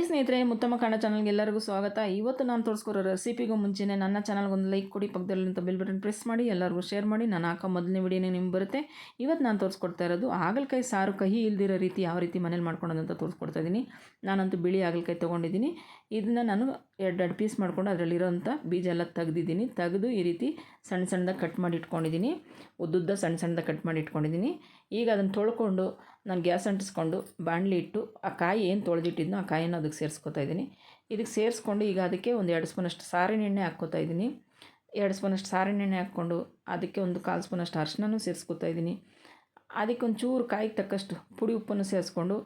ಸ್ನೇಹಿತರೆ, ಮುತ್ತಮ್ಮ ಕನ್ನಡ ಚಾನಲ್ಗೆ ಎಲ್ಲರಿಗೂ ಸ್ವಾಗತ. ಇವತ್ತು ನಾನು ತೋರಿಸ್ಕೊಡೋ ರೆಸಿಪಿಗೂ ಮುಂಚೆನೇ ನನ್ನ ಚಾನಲ್ಗೆ ಒಂದು ಲೈಕ್ ಕೊಡಿ, ಪಕ್ಕದಲ್ಲಿಂತ ಬೆಲ್ ಬಟನ್ ಪ್ರೆಸ್ ಮಾಡಿ, ಎಲ್ಲರಿಗೂ ಶೇರ್ ಮಾಡಿ. ನಾನು ಹಾಕೋ ಮೊದಲನೇ ವಿಡಿಯೋನೇ ನಿಮ್ಗೆ ಬರುತ್ತೆ. ಇವತ್ತು ನಾನು ತೋರಿಸ್ಕೊಡ್ತಾ ಇರೋದು ಹಾಗಲಕಾಯಿ ಸಾರು ಕಹಿ ಇಲ್ದಿರೋ ರೀತಿ ಯಾವ ರೀತಿ ಮನೇಲಿ ಮಾಡ್ಕೊಳೋದಂತ ತೋರಿಸ್ಕೊಡ್ತಾ ಇದ್ದೀನಿ. ನಾನಂತೂ ಬಿಳಿ ಹಾಗಲಕಾಯಿ ತೊಗೊಂಡಿದ್ದೀನಿ. ಇದನ್ನು ನಾನು ಎರಡು ಪೀಸ್ ಮಾಡ್ಕೊಂಡು ಅದರಲ್ಲಿರೋಂಥ ಬೀಜ ಎಲ್ಲ ತೆಗೆದು ಈ ರೀತಿ ಸಣ್ಣ ಸಣ್ಣದಾಗಿ ಕಟ್ ಮಾಡಿ ಇಟ್ಕೊಂಡಿದ್ದೀನಿ. ಉದ್ದುದ್ದ ಸಣ್ಣ ಸಣ್ಣದಾಗಿ ಕಟ್ ಮಾಡಿ ಇಟ್ಕೊಂಡಿದ್ದೀನಿ. ಈಗ ಅದನ್ನು ತೊಳ್ಕೊಂಡು ನಾನು ಗ್ಯಾಸ್ ಅಂಟಿಸ್ಕೊಂಡು ಬಾಣಲಿ ಇಟ್ಟು ಆ ಕಾಯಿ ಏನು ತೊಳೆದಿಟ್ಟಿದ್ನೋ ಆ ಕಾಯಿನ ಅದಕ್ಕೆ ಸೇರಿಸ್ಕೊತಾ ಇದ್ದೀನಿ. ಇದಕ್ಕೆ ಸೇರಿಸ್ಕೊಂಡು ಈಗ ಅದಕ್ಕೆ ಒಂದು 2 ಸ್ಪೂನಷ್ಟು ಸಾರಿನ ಎಣ್ಣೆ ಹಾಕ್ಕೋತಾ ಇದ್ದೀನಿ. 2 ಸ್ಪೂನಷ್ಟು ಸಾರಿನ ಎಣ್ಣೆ ಹಾಕ್ಕೊಂಡು ಅದಕ್ಕೆ ಒಂದು 1/4 ಸ್ಪೂನಷ್ಟು ಅರಿಶಿನನೂ ಸೇರಿಸ್ಕೊತಾ ಇದ್ದೀನಿ. ಅದಕ್ಕೆ ಒಂದು ಚೂರು ಕಾಯಿಗೆ ತಕ್ಕಷ್ಟು ಪುಡಿ ಉಪ್ಪನ್ನು ಸೇರಿಸ್ಕೊಂಡು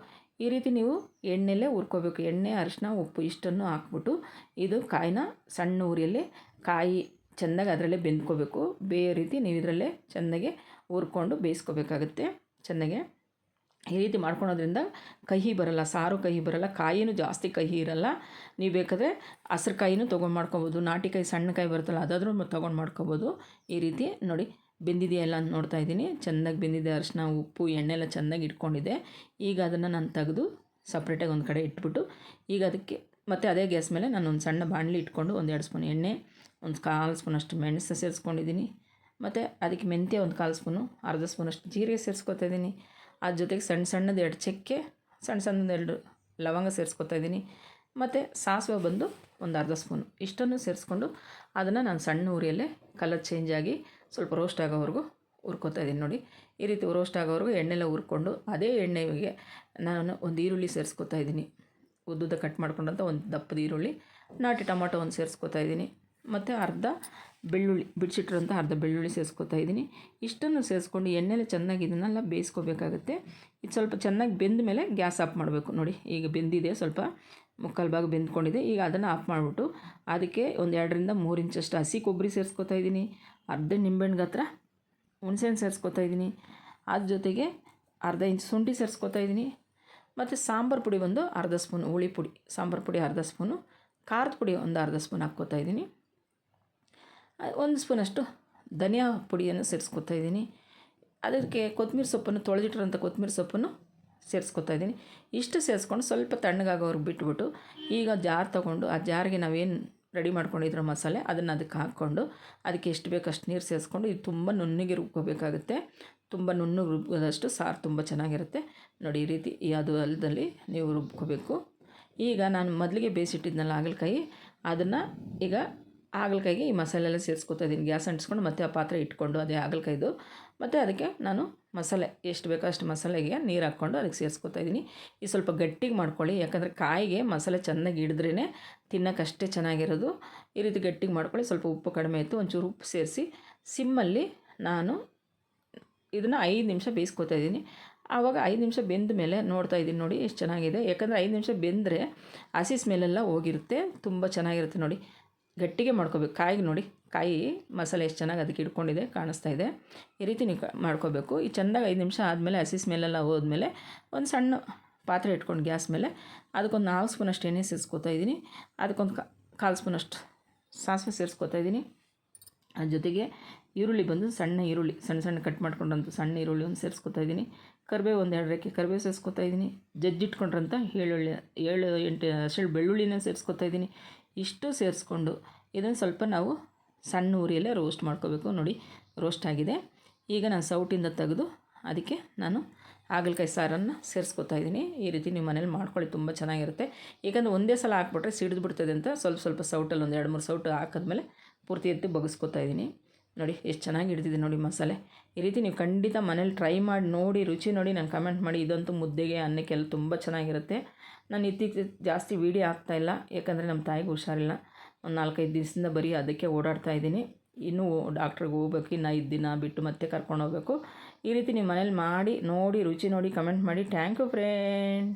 ಈ ರೀತಿ ನೀವು ಎಣ್ಣೆಲೇ ಹುರ್ಕೋಬೇಕು. ಎಣ್ಣೆ, ಅರಿಶಿನ, ಉಪ್ಪು ಇಷ್ಟನ್ನು ಹಾಕ್ಬಿಟ್ಟು ಇದು ಕಾಯಿನ ಸಣ್ಣ ಉರಿಯಲ್ಲಿ ಕಾಯಿ ಚೆಂದಾಗಿ ಅದರಲ್ಲೇ ಬೆಂದ್ಕೋಬೇಕು. ರೀತಿ ನೀವು ಇದರಲ್ಲೇ ಚೆನ್ನಾಗೆ ಹುರ್ಕೊಂಡು ಬೇಯಿಸ್ಕೋಬೇಕಾಗುತ್ತೆ. ಚೆನ್ನಾಗೆ ಈ ರೀತಿ ಮಾಡ್ಕೊಳೋದ್ರಿಂದ ಕಹಿ ಬರೋಲ್ಲ, ಸಾರು ಕಹಿ ಬರೋಲ್ಲ, ಕಾಯಿನೂ ಜಾಸ್ತಿ ಕಹಿ ಇರೋಲ್ಲ. ನೀವು ಬೇಕಾದರೆ ಹಸ್ರು ಕಾಯಿನೂ ತೊಗೊಂಡು ಮಾಡ್ಕೊಬೋದು, ನಾಟಿ ಕಾಯಿ ಸಣ್ಣ ಕಾಯಿ ಬರುತ್ತಲ್ಲ ಅದಾದರೂ ತೊಗೊಂಡು ಮಾಡ್ಕೊಬೋದು. ಈ ರೀತಿ ನೋಡಿ ಬೆಂದಿದೆಯಲ್ಲ ಅಂತ ನೋಡ್ತಾ ಇದ್ದೀನಿ. ಚೆನ್ನಾಗಿ ಬೆಂದಿದೆ, ಅರಿಶಿನ, ಉಪ್ಪು, ಎಣ್ಣೆ ಎಲ್ಲ ಚೆನ್ನಾಗಿ ಇಟ್ಕೊಂಡಿದೆ. ಈಗ ಅದನ್ನು ನಾನು ತೆಗೆದು ಸಪ್ರೇಟಾಗಿ ಒಂದು ಕಡೆ ಇಟ್ಬಿಟ್ಟು ಈಗ ಅದಕ್ಕೆ ಮತ್ತು ಅದೇ ಗ್ಯಾಸ್ ಮೇಲೆ ನಾನು ಒಂದು ಸಣ್ಣ ಬಾಣಲಿ ಇಟ್ಕೊಂಡು ಒಂದು 2 ಸ್ಪೂನ್ ಎಣ್ಣೆ, ಒಂದು 1/4 ಸ್ಪೂನಷ್ಟು ಮೆಣಸು ಸೇರಿಸ್ಕೊಂಡಿದ್ದೀನಿ. ಮತ್ತು ಅದಕ್ಕೆ ಮೆಂತ್ಯ ಒಂದು 1/4 ಸ್ಪೂನು, ಅರ್ಧ ಸ್ಪೂನಷ್ಟು ಜೀರಿಗೆ ಸೇರಿಸ್ಕೊತಾ ಇದ್ದೀನಿ. ಅದ್ರ ಜೊತೆಗೆ ಸಣ್ಣ ಸಣ್ಣದು 2 ಚಕ್ಕೆ, ಸಣ್ಣ ಸಣ್ಣದು 2 ಲವಂಗ ಸೇರಿಸ್ಕೊತಾ ಇದ್ದೀನಿ. ಮತ್ತು ಸಾಸಿವೆ ಬಂದು ಒಂದು ಅರ್ಧ ಸ್ಪೂನು ಇಷ್ಟನ್ನು ಸೇರಿಸ್ಕೊಂಡು ಅದನ್ನು ನಾನು ಸಣ್ಣ ಉರಿಯಲ್ಲೇ ಕಲರ್ ಚೇಂಜ್ ಆಗಿ ಸ್ವಲ್ಪ ರೋಸ್ಟ್ ಆಗೋವರೆಗೂ ಹುರ್ಕೋತಾ ಇದ್ದೀನಿ. ನೋಡಿ ಈ ರೀತಿ ರೋಸ್ಟ್ ಆಗೋವರೆಗೂ ಎಣ್ಣೆಲ್ಲ ಹುರ್ಕೊಂಡು ಅದೇ ಎಣ್ಣೆಗೆ ನಾನು ಒಂದು ಈರುಳ್ಳಿ ಸೇರಿಸ್ಕೊತಾ ಇದ್ದೀನಿ. ಉದ್ದುದ್ದ ಕಟ್ ಮಾಡ್ಕೊಂಡಂಥ ಒಂದು ದಪ್ಪದ ಈರುಳ್ಳಿ, ನಾಟಿ ಟೊಮಾಟೊ ಒಂದು ಸೇರಿಸ್ಕೊತಾ ಇದ್ದೀನಿ. ಮತ್ತು ಅರ್ಧ ಬೆಳ್ಳುಳ್ಳಿ, ಬಿಡಿಸಿಟ್ಟಿರೋಂಥ ಅರ್ಧ ಬೆಳ್ಳುಳ್ಳಿ ಸೇರಿಸ್ಕೊತಾ ಇದ್ದೀನಿ. ಇಷ್ಟನ್ನು ಸೇರಿಸ್ಕೊಂಡು ಎಣ್ಣೆಲೆ ಚೆನ್ನಾಗಿ ಇದನ್ನೆಲ್ಲ ಬೇಯಿಸ್ಕೋಬೇಕಾಗುತ್ತೆ. ಇದು ಸ್ವಲ್ಪ ಚೆನ್ನಾಗಿ ಬೆಂದ ಮೇಲೆ ಗ್ಯಾಸ್ ಆಫ್ ಮಾಡಬೇಕು. ನೋಡಿ ಈಗ ಬೆಂದಿದೆ, ಸ್ವಲ್ಪ ಮುಕ್ಕಾಲು ಭಾಗ ಬೆಂದ್ಕೊಂಡಿದೆ. ಈಗ ಅದನ್ನು ಆಫ್ ಮಾಡಿಬಿಟ್ಟು ಅದಕ್ಕೆ ಒಂದು 2ರಿಂದ 3 ಇಂಚಷ್ಟು ಹಸಿ ಕೊಬ್ಬರಿ ಸೇರಿಸ್ಕೊತಾ ಇದ್ದೀನಿ. ಅರ್ಧ ನಿಂಬೆಹಣ್ಣು ಗಾತ್ರ ಹುಣಸೆಹಣ್ಣು ಸೇರಿಸ್ಕೊತಾ ಇದ್ದೀನಿ. ಅದ್ರ ಜೊತೆಗೆ ಅರ್ಧ ಇಂಚ್ ಶುಂಠಿ ಸೇರಿಸ್ಕೊತಾ ಇದ್ದೀನಿ. ಮತ್ತು ಸಾಂಬಾರು ಪುಡಿ ಒಂದು ಅರ್ಧ ಸ್ಪೂನು, ಹುಳಿ ಪುಡಿ ಸಾಂಬಾರು ಪುಡಿ ಅರ್ಧ ಸ್ಪೂನು, ಖಾರದ ಪುಡಿ ಒಂದು ಅರ್ಧ ಸ್ಪೂನ್ ಹಾಕ್ಕೋತಾ ಇದ್ದೀನಿ. 1 ಸ್ಪೂನಷ್ಟು ಧನಿಯಾ ಪುಡಿಯನ್ನು ಸೇರಿಸ್ಕೊತಾ ಇದ್ದೀನಿ. ಅದಕ್ಕೆ ಕೊತ್ತಂಬರಿ ಸೊಪ್ಪನ್ನು ತೊಳೆದಿಟ್ಟಿರೋಂಥ ಕೊತ್ತಂಬರಿ ಸೊಪ್ಪನ್ನು ಸೇರಿಸ್ಕೊತಾ ಇದ್ದೀನಿ. ಇಷ್ಟು ಸೇರಿಸ್ಕೊಂಡು ಸ್ವಲ್ಪ ತಣ್ಣಗಾಗೋವ್ರಿಗೆ ಬಿಟ್ಬಿಟ್ಟು ಈಗ ಜಾರ್ ತೊಗೊಂಡು ಆ ಜಾರಿಗೆ ನಾವೇನು ರೆಡಿ ಮಾಡ್ಕೊಂಡಿರೋ ಮಸಾಲೆ ಅದನ್ನು ಅದಕ್ಕೆ ಹಾಕ್ಕೊಂಡು ಅದಕ್ಕೆ ಎಷ್ಟು ಬೇಕು ಅಷ್ಟು ನೀರು ಸೇರಿಸ್ಕೊಂಡು ಇದು ತುಂಬ ನುಣ್ಣಗೆ ರುಬ್ಕೋಬೇಕಾಗುತ್ತೆ. ತುಂಬ ನುಣ್ಣಗೆ ರುಬ್ಬೋದಷ್ಟು ಸಾರು ತುಂಬ ಚೆನ್ನಾಗಿರುತ್ತೆ. ನೋಡಿ ಈ ರೀತಿ ಅದು ಅಲ್ಲದಲ್ಲಿ ನೀವು ರುಬ್ಕೋಬೇಕು. ಈಗ ನಾನು ಮೊದಲಿಗೆ ಬೇಯಿಸಿಟ್ಟಿದ್ನಲ್ಲ ಹಾಗಲಕಾಯಿ, ಅದನ್ನು ಈಗ ಹಾಗಲಕಾಯಿಗೆ ಈ ಮಸಾಲೆ ಎಲ್ಲ ಸೇರಿಸ್ಕೊತಾ ಇದ್ದೀನಿ. ಗ್ಯಾಸ್ ಅಂಟಿಸ್ಕೊಂಡು ಮತ್ತೆ ಆ ಪಾತ್ರೆ ಇಟ್ಕೊಂಡು ಅದೇ ಹಾಗಲಕಾಯಿದು ಮತ್ತು ಅದಕ್ಕೆ ನಾನು ಮಸಾಲೆ ಎಷ್ಟು ಬೇಕೋ ಅಷ್ಟು ಮಸಾಲೆಗೆ ನೀರು ಹಾಕ್ಕೊಂಡು ಅದಕ್ಕೆ ಸೇರಿಸ್ಕೊತಾ ಇದ್ದೀನಿ. ಈ ಸ್ವಲ್ಪ ಗಟ್ಟಿಗೆ ಮಾಡ್ಕೊಳ್ಳಿ, ಯಾಕಂದರೆ ಕಾಯಿಗೆ ಮಸಾಲೆ ಚೆನ್ನಾಗಿ ಹಿಡಿದ್ರೇ ತಿನ್ನೋಕ್ಕಷ್ಟೇ ಚೆನ್ನಾಗಿರೋದು. ಈ ರೀತಿ ಗಟ್ಟಿಗೆ ಮಾಡ್ಕೊಳ್ಳಿ. ಸ್ವಲ್ಪ ಉಪ್ಪು ಕಡಿಮೆ ಇತ್ತು, ಒಂಚೂರು ಉಪ್ಪು ಸೇರಿಸಿ ಸಿಮ್ಮಲ್ಲಿ ನಾನು ಇದನ್ನು 5 ನಿಮಿಷ ಬೇಯಿಸ್ಕೊತಾ ಇದ್ದೀನಿ. ಆವಾಗ 5 ನಿಮಿಷ ಬೆಂದ ಮೇಲೆ ನೋಡ್ತಾ ಇದ್ದೀನಿ. ನೋಡಿ ಎಷ್ಟು ಚೆನ್ನಾಗಿದೆ, ಯಾಕಂದರೆ 5 ನಿಮಿಷ ಬೆಂದರೆ ಹಸಿ ಸ್ಮೆಲ್ಲೆಲ್ಲ ಹೋಗಿರುತ್ತೆ, ತುಂಬ ಚೆನ್ನಾಗಿರುತ್ತೆ. ನೋಡಿ ಗಟ್ಟಿಗೆ ಮಾಡ್ಕೋಬೇಕು ಕಾಯಿಗೆ. ನೋಡಿ ಕಾಯಿ ಮಸಾಲೆ ಎಷ್ಟು ಚೆನ್ನಾಗಿ ಅದಕ್ಕೆ ಇಟ್ಕೊಂಡಿದೆ, ಕಾಣಿಸ್ತಾ ಇದೆ. ಈ ರೀತಿ ನೀವು ಮಾಡ್ಕೋಬೇಕು. ಈ ಚೆಂದಾಗಿ 5 ನಿಮಿಷ ಆದಮೇಲೆ ಹಸಿ ಸ್ಮೆಲ್ಲೆಲ್ಲ ಹೋದ್ಮೇಲೆ ಒಂದು ಸಣ್ಣ ಪಾತ್ರೆ ಇಟ್ಕೊಂಡು ಗ್ಯಾಸ್ ಮೇಲೆ ಅದಕ್ಕೊಂದು 4 ಸ್ಪೂನಷ್ಟು ಎಣ್ಣೆ ಸೇರಿಸ್ಕೊತಾ ಇದ್ದೀನಿ. ಅದಕ್ಕೊಂದು 1/4 ಸ್ಪೂನಷ್ಟು ಸಾಸಿವೆ ಸೇರಿಸ್ಕೊತಾ ಇದ್ದೀನಿ. ಅದ್ರ ಜೊತೆಗೆ ಈರುಳ್ಳಿ ಬಂದು ಸಣ್ಣ ಈರುಳ್ಳಿ, ಸಣ್ಣ ಸಣ್ಣ ಕಟ್ ಮಾಡ್ಕೊಂಡಂಥ ಸಣ್ಣ ಈರುಳ್ಳಿ ಒಂದು ಸೇರಿಸ್ಕೊತಾ ಇದ್ದೀನಿ. ಕರಿಬೇವು ಒಂದು 2 ರೆಕ್ಕೆ ಕರಿಬೇವು ಸೇರಿಸ್ಕೊತಾ ಇದ್ದೀನಿ. ಜಜ್ಜಿಟ್ಕೊಂಡ್ರಂಥ 7-8 ಹಸಿರು ಬೆಳ್ಳುಳ್ಳಿನ ಸೇರಿಸ್ಕೊತಾ ಇದ್ದೀನಿ. ಇಷ್ಟು ಸೇರಿಸ್ಕೊಂಡು ಇದನ್ನು ಸ್ವಲ್ಪ ನಾವು ಸಣ್ಣ ಉರಿಯಲ್ಲೇ ರೋಸ್ಟ್ ಮಾಡ್ಕೋಬೇಕು. ನೋಡಿ ರೋಸ್ಟ್ ಆಗಿದೆ. ಈಗ ನಾನು ಸೌಟಿಂದ ತೆಗೆದು ಅದಕ್ಕೆ ನಾನು ಹಾಗಲಕಾಯಿ ಸಾರನ್ನು ಸೇರಿಸ್ಕೊತಾ ಇದ್ದೀನಿ. ಈ ರೀತಿ ನೀವು ಮನೇಲಿ ಮಾಡ್ಕೊಳ್ಳಿ, ತುಂಬ ಚೆನ್ನಾಗಿರುತ್ತೆ. ಏಕೆಂದರೆ ಒಂದೇ ಸಲ ಹಾಕ್ಬಿಟ್ರೆ ಸಿಡಿದು ಬಿಡ್ತದೆ ಅಂತ ಸ್ವಲ್ಪ ಸೌಟಲ್ಲಿ ಒಂದು 2-3 ಸೌಟು ಹಾಕಿದ್ಮೇಲೆ ಪೂರ್ತಿ ಎತ್ತಿ ಬಗ್ಗಿಸ್ಕೊತಾ ಇದ್ದೀನಿ. ನೋಡಿ ಎಷ್ಟು ಚೆನ್ನಾಗಿ ಹಿಡಿದಿದೆ ನೋಡಿ ಮಸಾಲೆ. ಈ ರೀತಿ ನೀವು ಖಂಡಿತ ಮನೇಲಿ ಟ್ರೈ ಮಾಡಿ ನೋಡಿ, ರುಚಿ ನೋಡಿ ನಾನು ಕಮೆಂಟ್ ಮಾಡಿ. ಇದಂತೂ ಮುದ್ದೆಗೆ ಅನ್ನಕ್ಕೆಲ್ಲ ತುಂಬ ಚೆನ್ನಾಗಿರುತ್ತೆ. ನಾನು ಇತ್ತೀಚೆಗೆ ಜಾಸ್ತಿ ವೀಡಿಯೋ ಹಾಕ್ತಾಯಿಲ್ಲ, ಯಾಕಂದರೆ ನಮ್ಮ ತಾಯಿಗೆ ಹುಷಾರಿಲ್ಲ. ಒಂದು 4-5 ದಿವಸದಿಂದ ಬರೀ ಅದಕ್ಕೆ ಓಡಾಡ್ತಾ ಇದ್ದೀನಿ. ಇನ್ನೂ ಡಾಕ್ಟ್ರಿಗೆ ಹೋಗ್ಬೇಕು, ಇನ್ನು 5 ದಿನ ಬಿಟ್ಟು ಮತ್ತೆ ಕರ್ಕೊಂಡು ಹೋಗಬೇಕು. ಈ ರೀತಿ ನೀವು ಮನೇಲಿ ಮಾಡಿ ನೋಡಿ, ರುಚಿ ನೋಡಿ ಕಮೆಂಟ್ ಮಾಡಿ. Thank you friend.